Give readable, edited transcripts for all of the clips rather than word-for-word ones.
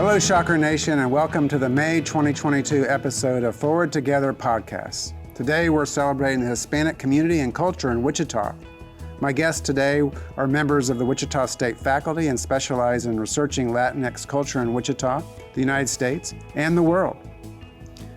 Hello, Shocker Nation, and welcome to the May 2022 episode of Forward Together podcast. Today, we're celebrating the Hispanic community and culture in Wichita. My guests today are members of the Wichita State faculty and specialize in researching LatinX culture in Wichita, the United States, and the world.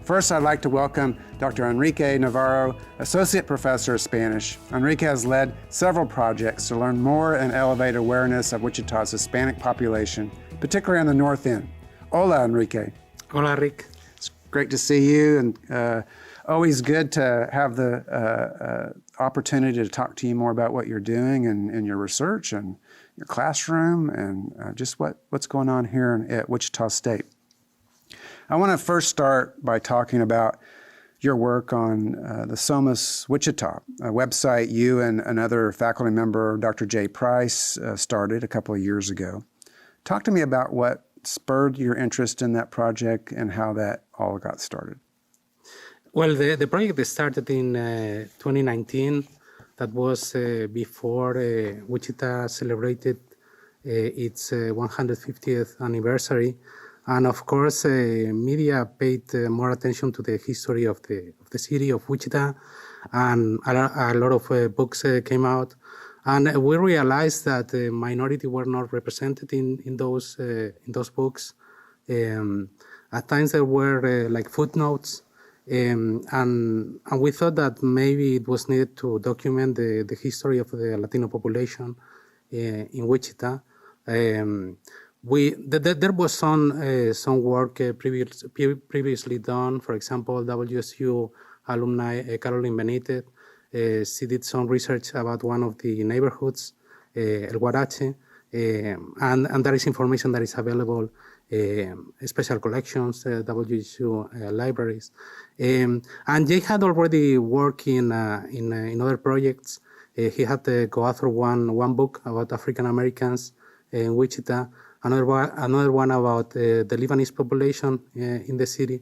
First, I'd like to welcome Dr. Enrique Navarro, Associate Professor of Spanish. Enrique has led several projects to learn more and elevate awareness of Wichita's Hispanic population, particularly on the North End. Hola, Enrique. Hola, Rick. It's great to see you, and always good to have the opportunity to talk to you more about what you're doing and your research and your classroom and just what's going on here at Wichita State. I want to first start by talking about your work on the SOMAS Wichita, a website you and another faculty member, Dr. Jay Price, started a couple of years ago. Talk to me about what spurred your interest in that project and how that all got started. Well, the project started in 2019. That was before Wichita celebrated its 150th anniversary. And of course, media paid more attention to the history of the city of Wichita, and a lot of books came out. And we realized that the minority were not represented in those books. At times there were like footnotes, and we thought that maybe it was needed to document the history of the Latino population in Wichita. There was some work previously done. For example, WSU alumni Caroline Benitez, she did some research about one of the neighborhoods, El Guarache, and there is information that is available, special collections, WSU libraries. And Jay had already worked in other projects. He had to go through one book about African Americans in Wichita, another one about the Lebanese population in the city,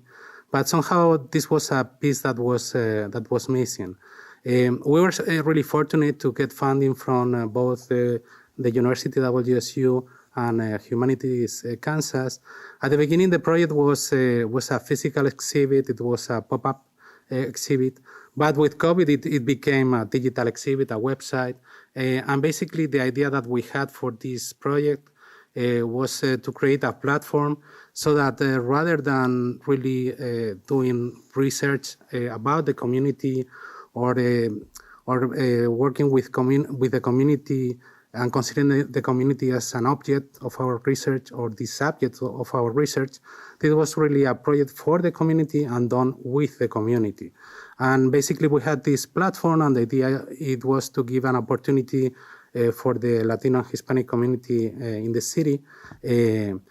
but somehow this was a piece that was missing. We were really fortunate to get funding from both the University WSU and Humanities Kansas. At the beginning, the project was a physical exhibit. It was a pop-up exhibit, but with COVID, it became a digital exhibit, a website, and basically the idea that we had for this project was to create a platform so that rather than really doing research about the community or working with the community and considering the community as an object of our research or the subject of our research, this was really a project for the community and done with the community. And basically we had this platform, and the idea it was to give an opportunity for the Latino and Hispanic community in the city to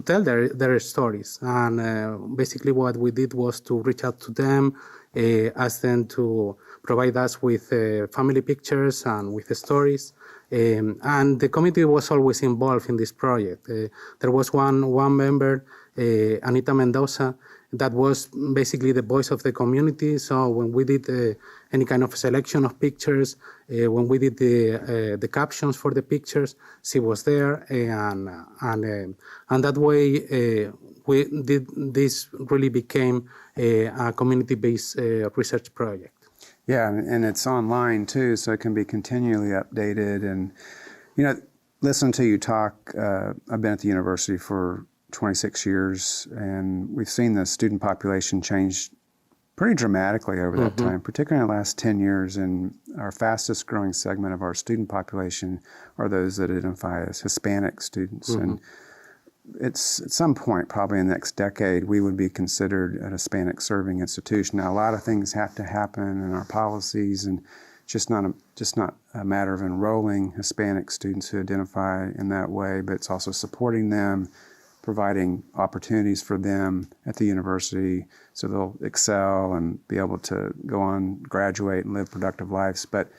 tell their stories. And basically what we did was to reach out to them, ask them to provide us with family pictures and with the stories. And the community was always involved in this project. There was one member, Anita Mendoza, that was basically the voice of the community. So when we did any kind of selection of pictures, when we did the captions for the pictures, she was there, and that way this really became a community-based research project. Yeah, and it's online too, so it can be continually updated. And listen to you talk. I've been at the university for 26 years, and we've seen the student population change pretty dramatically over that time, particularly in the last 10 years. And our fastest growing segment of our student population are those that identify as Hispanic students. And it's at some point, probably in the next decade, we would be considered a Hispanic serving institution. Now, a lot of things have to happen in our policies, and just not a matter of enrolling Hispanic students who identify in that way, but it's also supporting them, providing opportunities for them at the university so they'll excel and be able to go on, graduate, and live productive lives. But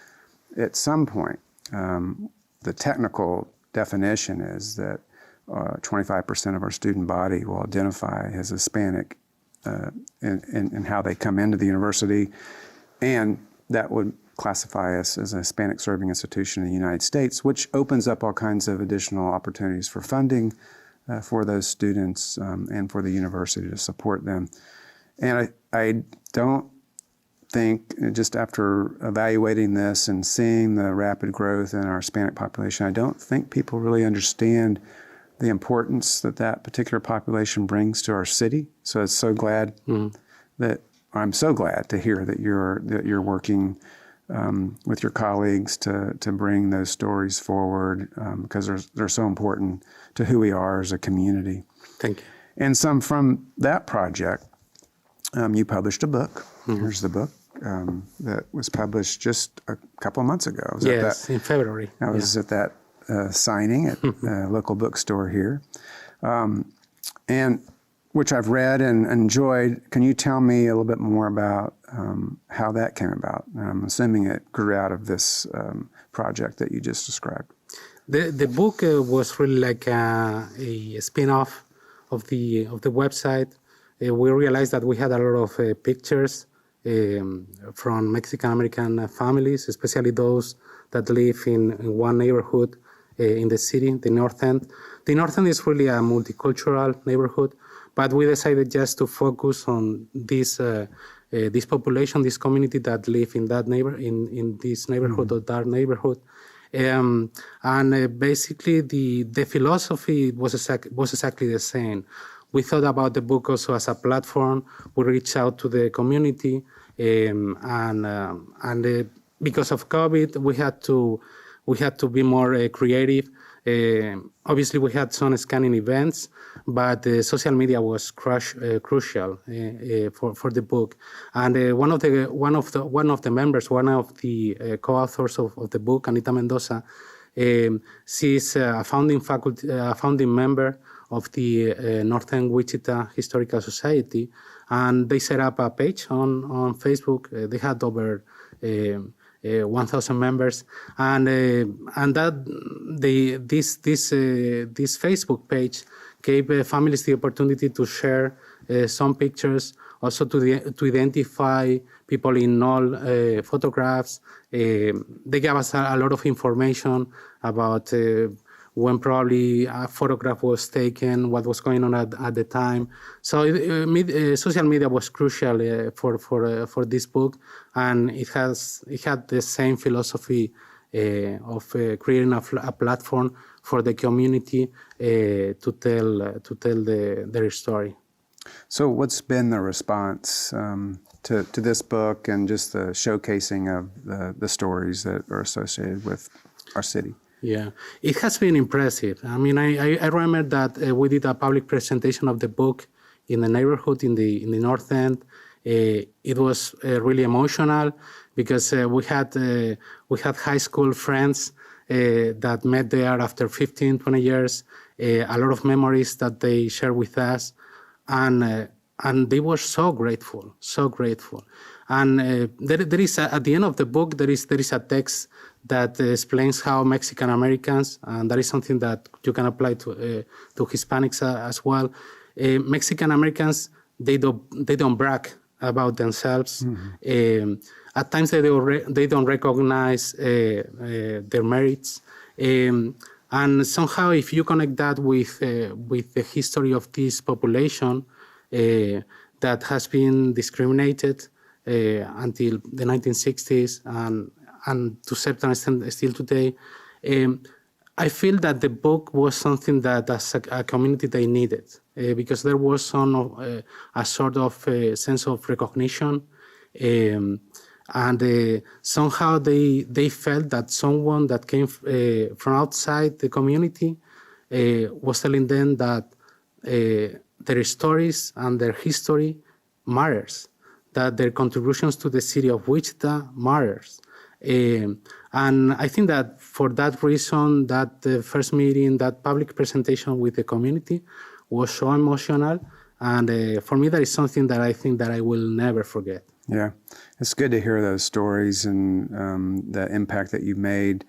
at some point, the technical definition is that 25% of our student body will identify as Hispanic in how they come into the university, and that would classify us as a Hispanic serving institution in the United States, which opens up all kinds of additional opportunities for funding, for those students and for the university to support them. And I don't think, just after evaluating this and seeing the rapid growth in our Hispanic population, I don't think people really understand the importance that particular population brings to our city. So I'm so glad to hear that you're working with your colleagues to bring those stories forward, because they're so important to who we are as a community. Thank you. And from that project, you published a book. Here's the book that was published just a couple of months ago. Yes, in February. I was at that signing at a local bookstore here, and which I've read and enjoyed. Can you tell me a little bit more about how that came about? I'm assuming it grew out of this project that you just described. The book was really like a spin-off of the website. We realized that we had a lot of pictures from Mexican-American families, especially those that live in one neighborhood in the city, the North End. The North End is really a multicultural neighborhood, but we decided just to focus on this population, this community that live in that in this neighborhood or that neighborhood. Basically, the philosophy was exactly the same. We thought about the book also as a platform. We reached out to the community, and because of COVID, we had to be more creative. Obviously, we had some scanning events, but social media was crucial for the book. And one of the members, one of the co-authors of the book, Anita Mendoza, she's a founding member of the North End Wichita Historical Society, and they set up a page on Facebook. They had over 1,000 members, and that this Facebook page gave families the opportunity to share some pictures, also to identify people in all photographs. They gave us a lot of information about when probably a photograph was taken, what was going on at the time. So social media was crucial for this book, and it had the same philosophy of creating a platform for the community to tell their story. So what's been the response to this book and just the showcasing of the stories that are associated with our city? Yeah, it has been impressive. I mean, I remember that we did a public presentation of the book in the neighborhood in the North End. It was really emotional because we had high school friends that met there after 15, 20 years. A lot of memories that they shared with us, and they were so grateful. And there is at the end of the book there is a text that explains how Mexican Americans, and that is something that you can apply to Hispanics as well. Mexican Americans, they don't brag about themselves. Mm-hmm. At times they don't recognize their merits. And somehow, if you connect that with the history of this population that has been discriminated until the 1960s and to a certain extent still today, I feel that the book was something that as a community they needed because there was a sort of sense of recognition. And somehow they felt that someone that came from outside the community was telling them that their stories and their history matters, that their contributions to the city of Wichita matters. And I think that for that reason, that the first meeting, that public presentation with the community was so emotional. And for me, that is something that I think that I will never forget. Yeah, it's good to hear those stories and the impact that you've made.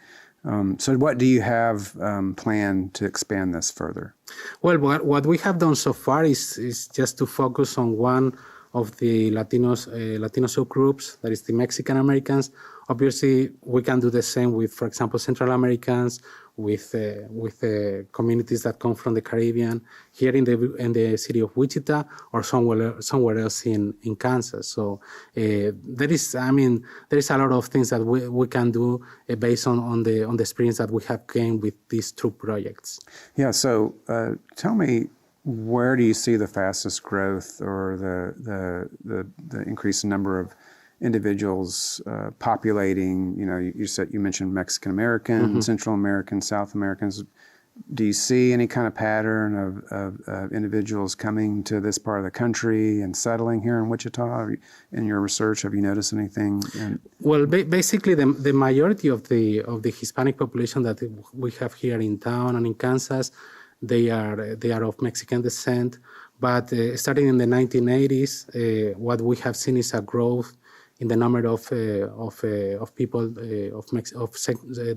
So what do you have planned to expand this further? Well, what we have done so far is just to focus on one of the Latino subgroups, that is the Mexican Americans. Obviously, we can do the same with, for example, Central Americans with communities that come from the Caribbean here in the city of Wichita or somewhere else in Kansas. So there is a lot of things that we can do based on the experience that we have gained with these two projects. Yeah. So tell me, where do you see the fastest growth or the increased number of individuals populating? You mentioned Mexican American, Central American, South Americans. Do you see any kind of pattern of individuals coming to this part of the country and settling here in Wichita? In your research, have you noticed anything? Well, basically, the majority of the Hispanic population that we have here in town and in Kansas, they are of Mexican descent. But starting in the 1980s, what we have seen is a growth in the number of people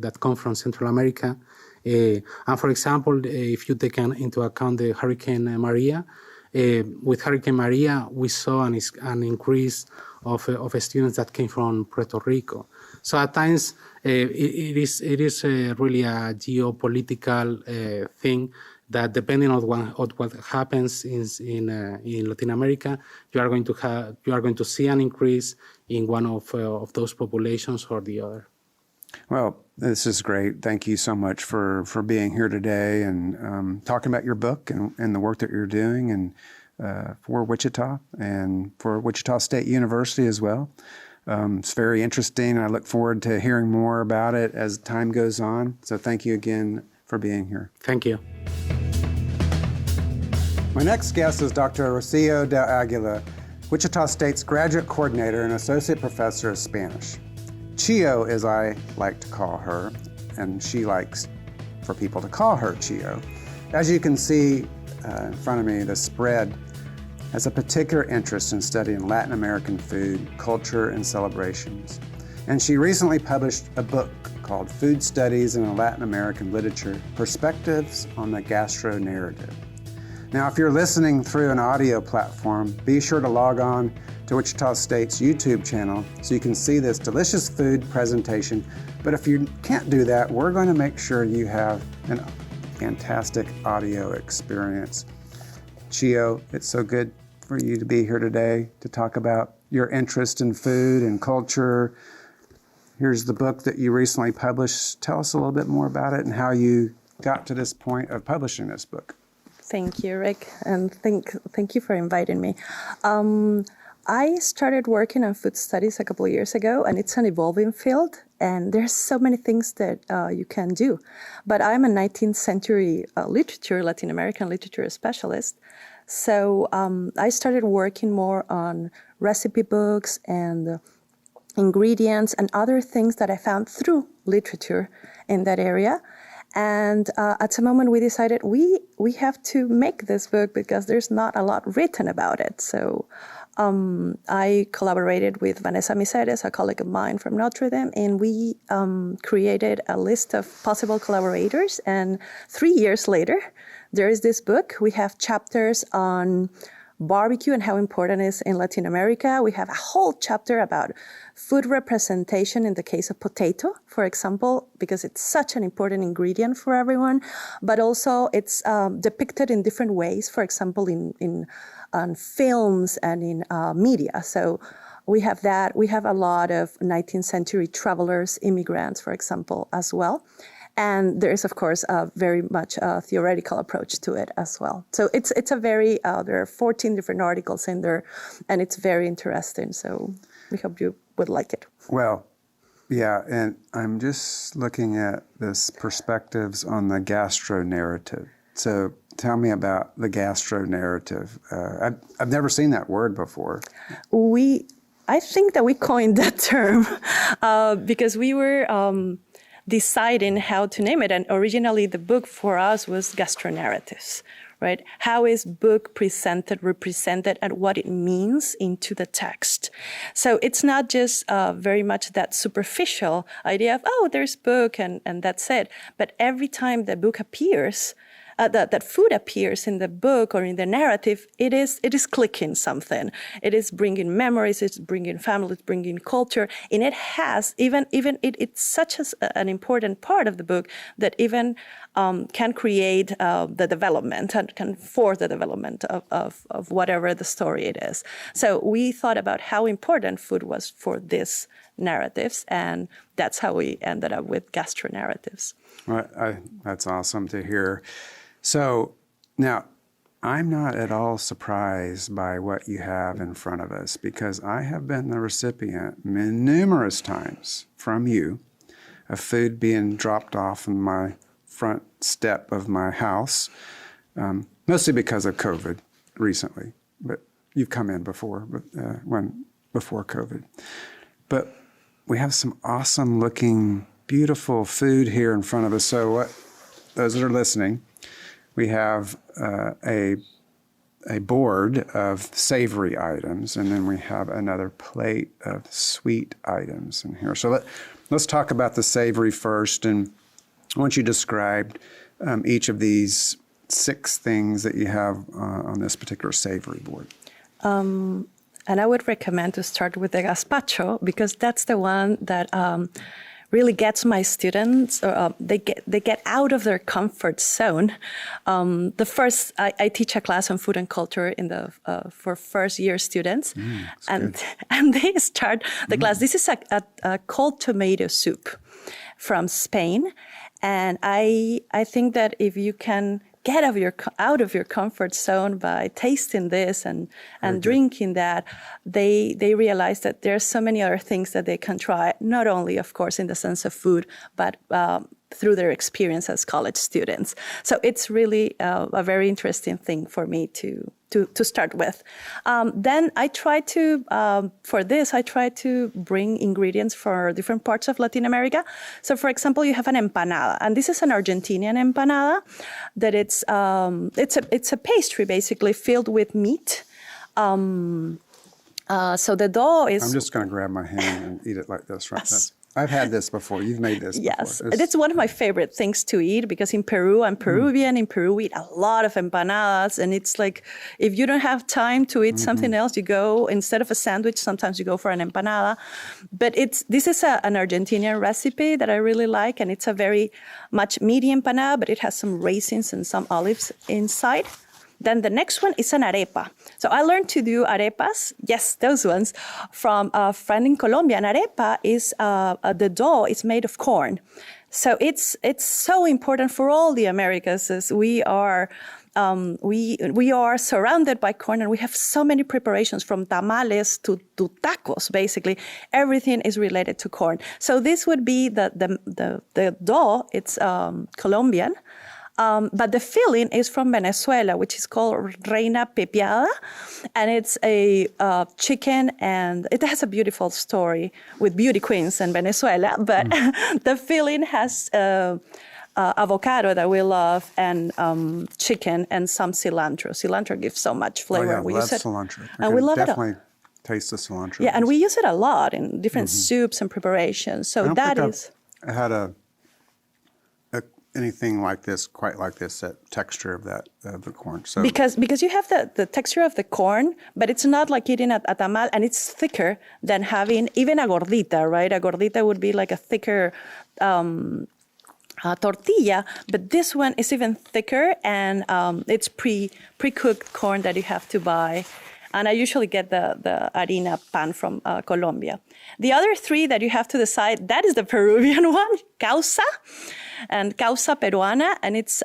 that come from Central America. And for example, if you take into account the Hurricane Maria, with Hurricane Maria, we saw an increase of students that came from Puerto Rico. So at times, it is really a geopolitical thing that depending on what happens in Latin America, you are going to see an increase in one of those populations or the other. Well, this is great. Thank you so much for being here today and talking about your book and the work that you're doing and for Wichita and for Wichita State University as well. It's very interesting. I look forward to hearing more about it as time goes on. So thank you again for being here. Thank you. My next guest is Dr. Rocio de Aguila, Wichita State's graduate coordinator and associate professor of Spanish. Chio, as I like to call her, and she likes for people to call her Chio. As you can see in front of me, the spread has a particular interest in studying Latin American food, culture, and celebrations. And she recently published a book called Food Studies in Latin American Literature, Perspectives on the Gastro Narrative. Now, if you're listening through an audio platform, be sure to log on to Wichita State's YouTube channel so you can see this delicious food presentation. But if you can't do that, we're going to make sure you have a fantastic audio experience. Chio, it's so good for you to be here today to talk about your interest in food and culture. Here's the book that you recently published. Tell us a little bit more about it and how you got to this point of publishing this book. Thank you, Rick, and thank you for inviting me. I started working on food studies a couple of years ago, and it's an evolving field, and there's so many things that you can do. But I'm a 19th century Latin American literature specialist, so I started working more on recipe books and ingredients and other things that I found through literature in that area. And at the moment we decided we have to make this book because there's not a lot written about it. So I collaborated with Vanessa Miseres, a colleague of mine from Notre Dame, and we created a list of possible collaborators. And 3 years later, there is this book. We have chapters on barbecue and how important it is in Latin America. We have a whole chapter about food representation in the case of potato, for example, because it's such an important ingredient for everyone, but also it's depicted in different ways, for example, in films and in media. So we have that. We have a lot of 19th century travelers, immigrants, for example, as well. And there is, of course, a very much theoretical approach to it as well. So it's a very, there are 14 different articles in there, and it's very interesting. So we hope you would like it. Well, yeah, and I'm just looking at this perspectives on the gastro narrative. So tell me about the gastro narrative. I've never seen that word before. I think that we coined that term because we were deciding how to name it. And originally the book for us was Gastro Narratives, right? How is book represented, and what it means into the text. So it's not just very much that superficial idea of, oh, there's book and that's it. But every time the book appears, that food appears in the book or in the narrative, it is clicking something. It is bringing memories, it's bringing family, it's bringing culture, and it has it's such an important part of the book that even can create the development and can force the development of whatever the story it is. So we thought about how important food was for these narratives, and that's how we ended up with Gastro Narratives. Well, that's awesome to hear. So now, I'm not at all surprised by what you have in front of us, because I have been the recipient numerous times from you of food being dropped off in my front step of my house, mostly because of COVID recently, but you've come in before, before COVID. But we have some awesome looking, beautiful food here in front of us. So those that are listening, we have a board of savory items, and then we have another plate of sweet items in here. So let's talk about the savory first. And once you described each of these 6 things that you have on this particular savory board. And I would recommend to start with the gazpacho, because that's the one that really gets my students. They get out of their comfort zone. I teach a class on food and culture for first year students, and they start the class. This is a cold tomato soup from Spain, and I think that if you can get out of your comfort zone by tasting this and drinking that, they realize that there's so many other things that they can try, not only, of course, in the sense of food, but through their experience as college students. So it's really a very interesting thing for me to start with. Then I try to bring ingredients for different parts of Latin America. So for example, you have an empanada, and this is an Argentinian empanada that it's a pastry basically filled with meat. So the dough is... I'm just going to grab my hand and eat it like this, right? Yes. I've had this before. You've made this yes. before. It's one of my favorite things to eat, because in Peru, I'm Peruvian. In Peru, we eat a lot of empanadas. And it's like, if you don't have time to eat something else, you go, instead of a sandwich, sometimes you go for an empanada. But this is an Argentinian recipe that I really like. And it's a very much meaty empanada, but it has some raisins and some olives inside. Then the next one is an arepa. So I learned to do arepas, yes, those ones, from a friend in Colombia. And arepa is, the dough is made of corn. So it's so important for all the Americas, as we are surrounded by corn, and we have so many preparations from tamales to tacos, basically. Everything is related to corn. So this would be the dough, it's Colombian. But the filling is from Venezuela, which is called Reina Pepiada. And it's a chicken, and it has a beautiful story with beauty queens in Venezuela. But the filling has avocado that we love, and chicken, and some cilantro. Cilantro gives so much flavor. Oh, yeah, we love use it, cilantro. and we love definitely it. Taste the cilantro. Yeah, and we use it a lot in different soups and preparations. So I had anything like this, quite like this, that texture of the corn. So because you have the texture of the corn, but it's not like eating a tamal, and it's thicker than having even a gordita, right? A gordita would be like a thicker tortilla, but this one is even thicker, and it's pre-cooked corn that you have to buy. And I usually get the harina pan from Colombia. The other 3 that you have to decide, that is the Peruvian one, causa, and causa peruana, and it's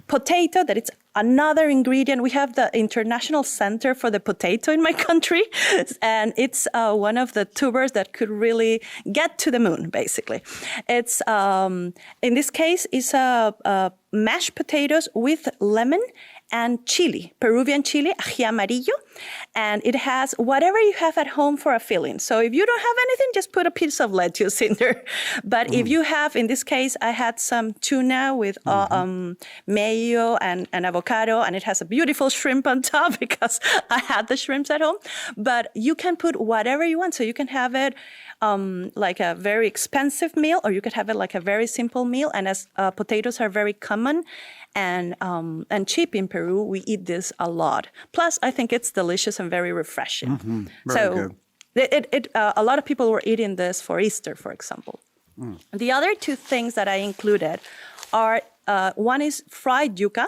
potato, that it's another ingredient. We have the International Center for the Potato in my country, and it's one of the tubers that could really get to the moon, basically. It's, in this case, it's mashed potatoes with lemon and chili, Peruvian chili, ají amarillo. And it has whatever you have at home for a filling. So if you don't have anything, just put a piece of lettuce in there. But if you have, in this case, I had some tuna with mayo and avocado, and it has a beautiful shrimp on top because I had the shrimps at home. But you can put whatever you want. So you can have it like a very expensive meal, or you could have it like a very simple meal. And as potatoes are very common and cheap in Peru, we eat this a lot. Plus, I think it's delicious and very refreshing. Very good. A lot of people were eating this for Easter, for example. The other two things that I included are, one is fried yucca.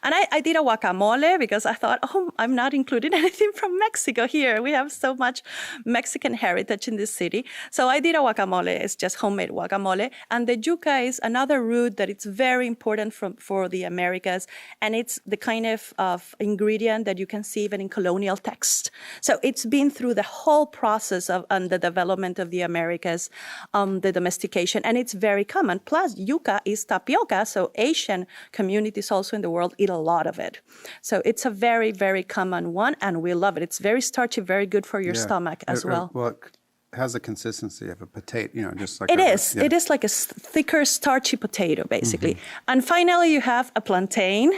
And I did a guacamole because I thought, I'm not including anything from Mexico here. We have so much Mexican heritage in this city. So I did a guacamole. It's just homemade guacamole. And the yucca is another root that it's very important for the Americas. And it's the kind of ingredient that you can see even in colonial text. So it's been through the whole process of the development of the Americas, the domestication, and it's very common. Plus, yucca is tapioca. So Asian communities also in the world eat a lot of it. So it's a very, very common one, and we love it. It's very starchy, very good for your stomach as well. Well, it has the consistency of a potato, just like it is. Yeah. It is like a thicker, starchy potato, basically. And finally, you have a plantain,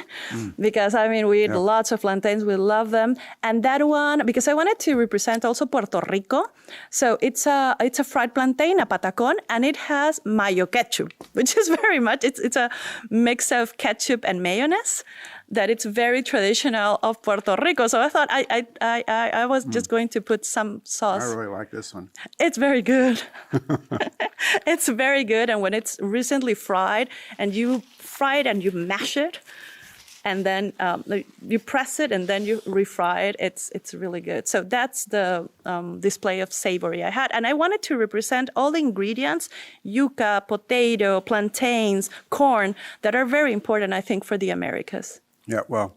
because, we eat lots of plantains. We love them. And that one, because I wanted to represent also Puerto Rico. So it's a fried plantain, a patacón, and it has mayo ketchup, which is very much, it's a mix of ketchup and mayonnaise that it's very traditional of Puerto Rico. So I thought I was just going to put some sauce. I really like this one. It's very good. It's very good. And when it's recently fried and you fry it and you mash it, and then you press it and then you refry it, it's really good. So that's the display of savory I had. And I wanted to represent all the ingredients, yucca, potato, plantains, corn, that are very important, I think, for the Americas. Yeah, well,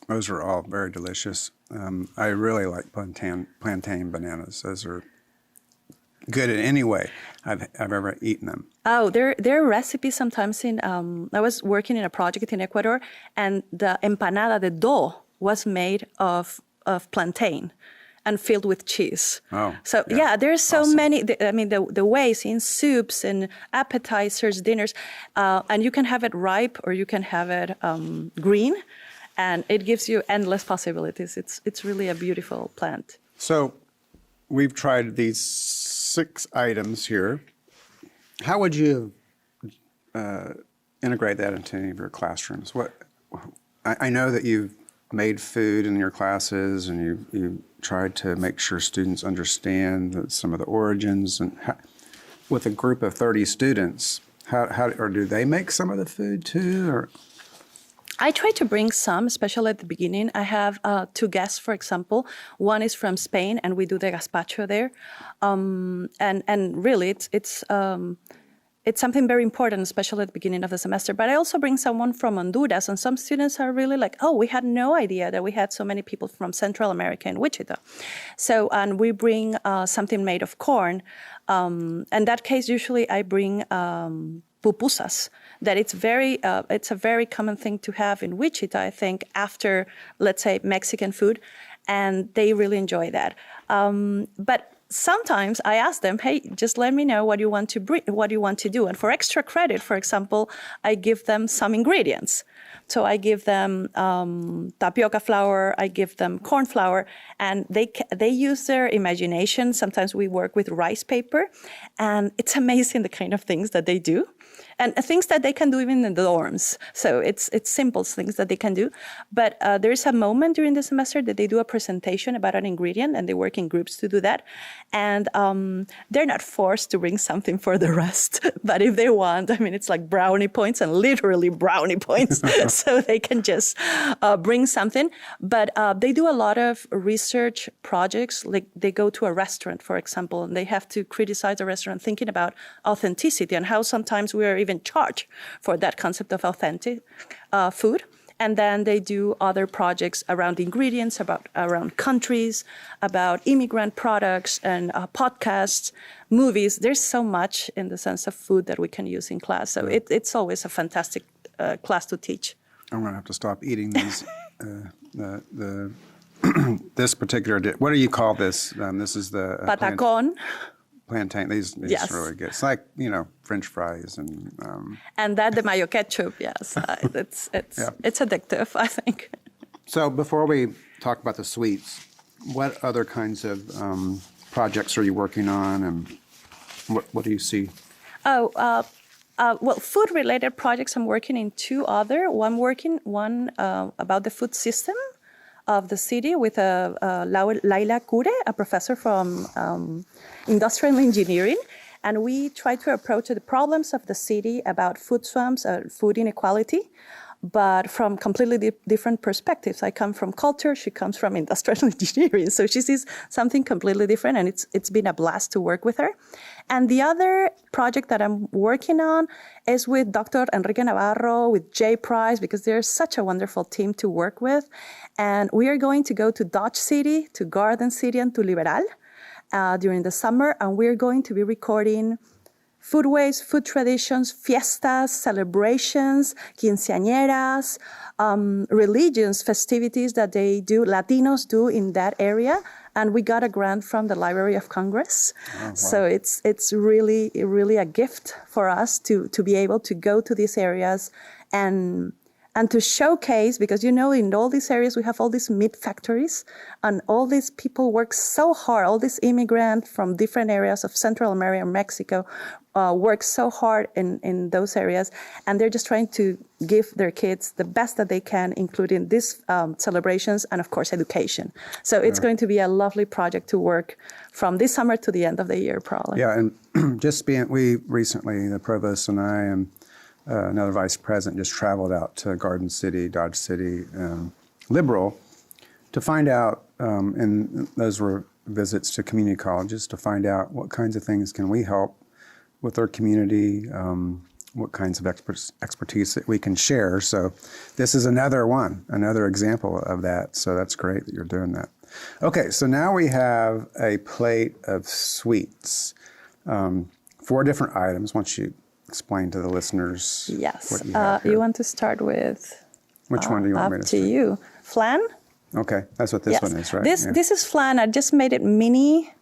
those are all very delicious. I really like plantain bananas. Those are good in any way I've ever eaten them. Oh, there are recipes sometimes in, I was working in a project in Ecuador, and the empanada, the dough, was made of plantain and filled with cheese. Oh, so yeah, there's so many, the ways in soups and appetizers, dinners, and you can have it ripe or you can have it green, and it gives you endless possibilities. It's really a beautiful plant. So we've tried these 6 items here. How would you integrate that into any of your classrooms? I know that you've made food in your classes, and you tried to make sure students understand some of the origins. And with a group of 30 students, or do they make some of the food too? Or I try to bring some, especially at the beginning. I have 2 guests, for example. One is from Spain, and we do the gazpacho there. And really, it's something very important, especially at the beginning of the semester. But I also bring someone from Honduras, and some students are really like, we had no idea that we had so many people from Central America in Wichita. So, and we bring something made of corn. In that case, usually I bring pupusas, that it's a very common thing to have in Wichita, I think, after, let's say, Mexican food, and they really enjoy that. But sometimes I ask them, hey, just let me know what you want to do. And for extra credit, for example, I give them some ingredients. So I give them tapioca flour, I give them corn flour, and they use their imagination. Sometimes we work with rice paper, and it's amazing the kind of things that they do. And things that they can do even in the dorms. So it's simple things that they can do. But there's a moment during the semester that they do a presentation about an ingredient, and they work in groups to do that. And they're not forced to bring something for the rest. But if they want, it's like brownie points, and literally brownie points. So they can just bring something. But they do a lot of research projects. Like they go to a restaurant, for example, and they have to criticize the restaurant, thinking about authenticity and how sometimes we are even charged for that concept of authentic food. And then they do other projects around ingredients, around countries, about immigrant products, and podcasts, movies. There's so much in the sense of food that we can use in class. So it's always a fantastic class to teach. I'm going to have to stop eating these the this particular what do you call this? This is the Patacón. Plantain. These Yes. really good. It's like French fries And that the mayo ketchup, yes, it's addictive, I think. So before we talk about the sweets, what other kinds of projects are you working on, and what do you see? Well, food-related projects. I'm working in two other. One about the food system of the city with Laila Cure, a professor from industrial engineering. And we try to approach the problems of the city about food swamps, food inequality, but from completely different perspectives. I come from culture, she comes from industrial engineering, so she sees something completely different, and it's been a blast to work with her. And the other project that I'm working on is with Dr. Enrique Navarro, with Jay Price, because they're such a wonderful team to work with. And we are going to go to Dodge City, to Garden City, and to Liberal during the summer, and we're going to be recording foodways, food traditions, fiestas, celebrations, quinceañeras, religions, festivities that Latinos do in that area. And we got a grant from the Library of Congress. Oh, wow. So it's really, really a gift for us to be able to go to these areas and to showcase, because in all these areas we have all these meat factories, and all these people work so hard, all these immigrants from different areas of Central America and Mexico work so hard in those areas, and they're just trying to give their kids the best that they can, including these celebrations and, of course, education. So it's going to be a lovely project to work from this summer to the end of the year, probably. Yeah, and we recently, the provost and I, and another vice president, just traveled out to Garden City, Dodge City, Liberal, to find out, and those were visits to community colleges, to find out what kinds of things can we help with our community, what kinds of expertise that we can share. So this is another example of that. So that's great that you're doing that. Okay, so now we have a plate of sweets, 4 different items. Why don't you explain to the listeners what you have here? You want to start with? Which one do you want me to start? Up to you. Flan? Okay, that's what this one is, right? This is flan. I just made it mini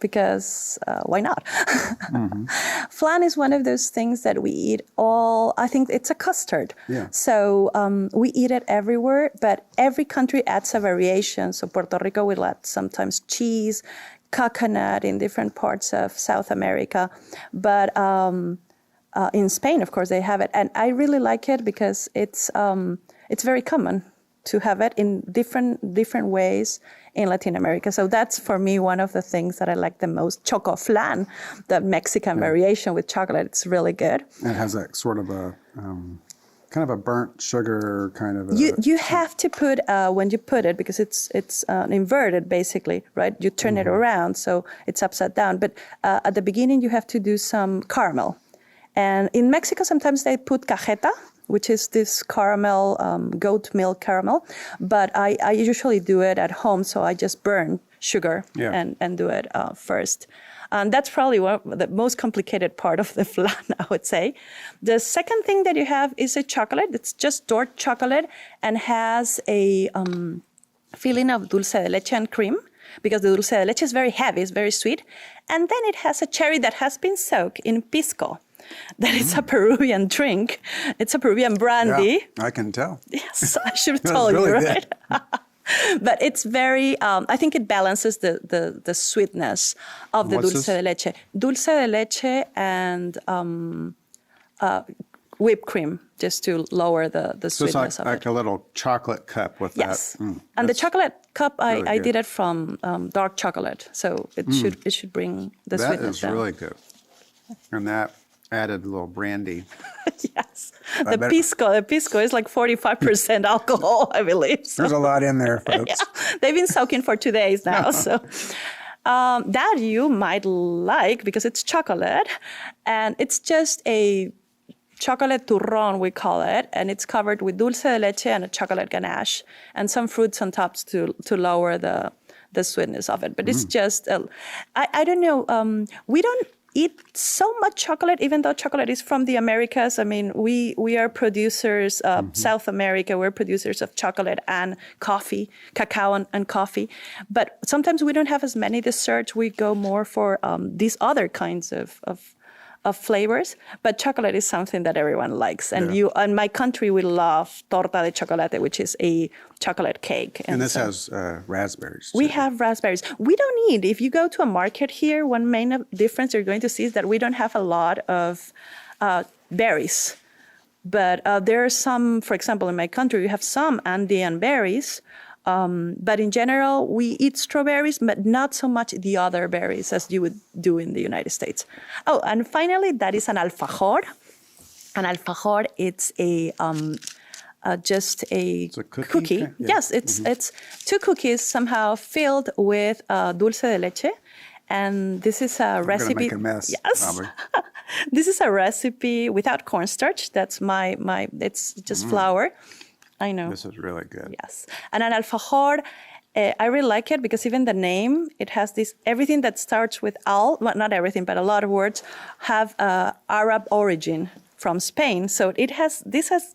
because why not? Mm-hmm. Flan is one of those things that we eat I think it's a custard. Yeah. So we eat it everywhere, but every country adds a variation. So Puerto Rico will add sometimes cheese, coconut in different parts of South America. But in Spain, of course, they have it. And I really like it because it's very common to have it in different ways in Latin America. So that's, for me, one of the things that I like the most. Choco Flan, the Mexican variation with chocolate, it's really good. It has that sort of a kind of a burnt sugar kind of. You have to put when you put it, because it's inverted basically, right? You turn it around, so it's upside down. But at the beginning, you have to do some caramel. And in Mexico, sometimes they put cajeta, which is this caramel, goat milk caramel. But I usually do it at home, so I just burn sugar and do it first. And that's probably the most complicated part of the flan, I would say. The second thing that you have is a chocolate. It's just dark chocolate and has a filling of dulce de leche and cream, because the dulce de leche is very heavy, it's very sweet. And then it has a cherry that has been soaked in pisco. That is a Peruvian drink. It's a Peruvian brandy. Yeah, I can tell. Yes, I should have told you, right? But it's very, I think it balances the sweetness of the dulce de leche. Dulce de leche and whipped cream, just to lower the sweetness of it. Like a little chocolate cup with that. Yes. And the chocolate cup, I did it from dark chocolate. So it should bring the sweetness down. That is really good. And that added a little brandy. Yes. The pisco is like 45% alcohol, I believe. So. There's a lot in there, folks. Yeah. They've been soaking for 2 days now. So that you might like, because it's chocolate. And it's just a chocolate turrón, we call it. And it's covered with dulce de leche and a chocolate ganache. And some fruits on top to lower the sweetness of it. But it's just, I don't know, we don't eat so much chocolate, even though chocolate is from the Americas. I mean, we are producers of South America. We're producers of chocolate and coffee, cacao and coffee. But sometimes we don't have as many desserts. We go more for these other kinds of flavors. But chocolate is something that everyone likes. And in my country, we love torta de chocolate, which is a chocolate cake. And this has raspberries. We have raspberries. We don't need, if you go to a market here, one main difference you're going to see is that we don't have a lot of berries. But there are some, for example, in my country, we have some Andean berries. But in general, we eat strawberries, but not so much the other berries as you would do in the United States. Oh, and finally, that is an alfajor. An alfajor, it's just a cookie. Yeah. Yes, it's two cookies somehow filled with dulce de leche. And this is a recipe. I'm gonna make a mess. Yes. This is a recipe without cornstarch. That's it's just flour. I know. This is really good. Yes. And an alfajor, I really like it because even the name, it has everything that starts with well, not everything, but a lot of words have Arab origin from Spain. So this has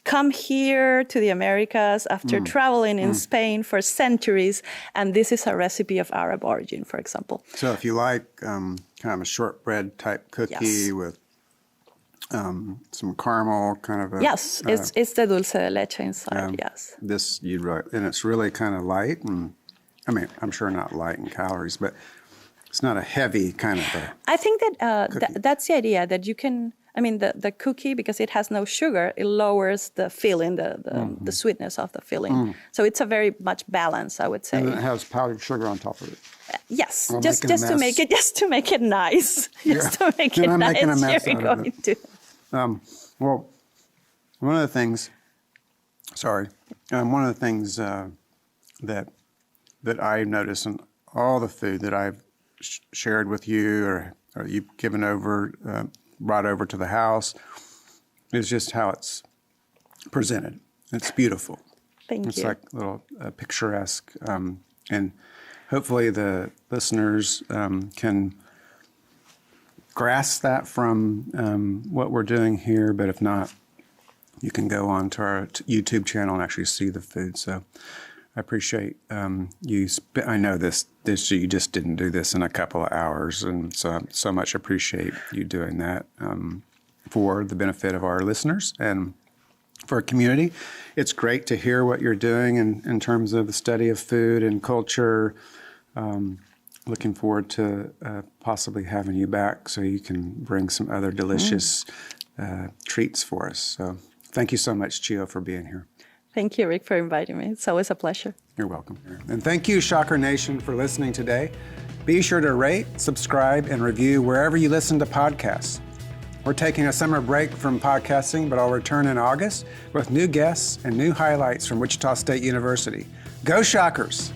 come here to the Americas after traveling in Spain for centuries. And this is a recipe of Arab origin, for example. So if you like kind of a shortbread type cookie with some caramel kind of a... Yes, it's the dulce de leche inside, yes. And it's really kind of light, and I mean, I'm sure not light in calories, but it's not a heavy kind of a... I think that that's the idea, that you can, I mean, the cookie, because it has no sugar, it lowers the filling, the sweetness of the filling. So it's a very much balance, I would say. And it has powdered sugar on top of it. Yes, just to make it nice. To make it nice. I'm making a mess You're out of it. going to. Well, one of the things that I've noticed in all the food that I've shared with you or you've brought over to the house is just how it's presented. It's beautiful. Thank you. It's like a little picturesque, and hopefully the listeners can grasp that from what we're doing here, but if not, you can go on to our YouTube channel and actually see the food. So I appreciate you. I know this you just didn't do this in a couple of hours, and so much appreciate you doing that for the benefit of our listeners and for our community. It's great to hear what you're doing in terms of the study of food and culture. Looking forward to possibly having you back so you can bring some other delicious treats for us. So thank you so much, Chio, for being here. Thank you, Rick, for inviting me. It's always a pleasure. You're welcome. And thank you, Shocker Nation, for listening today. Be sure to rate, subscribe, and review wherever you listen to podcasts. We're taking a summer break from podcasting, but I'll return in August with new guests and new highlights from Wichita State University. Go Shockers!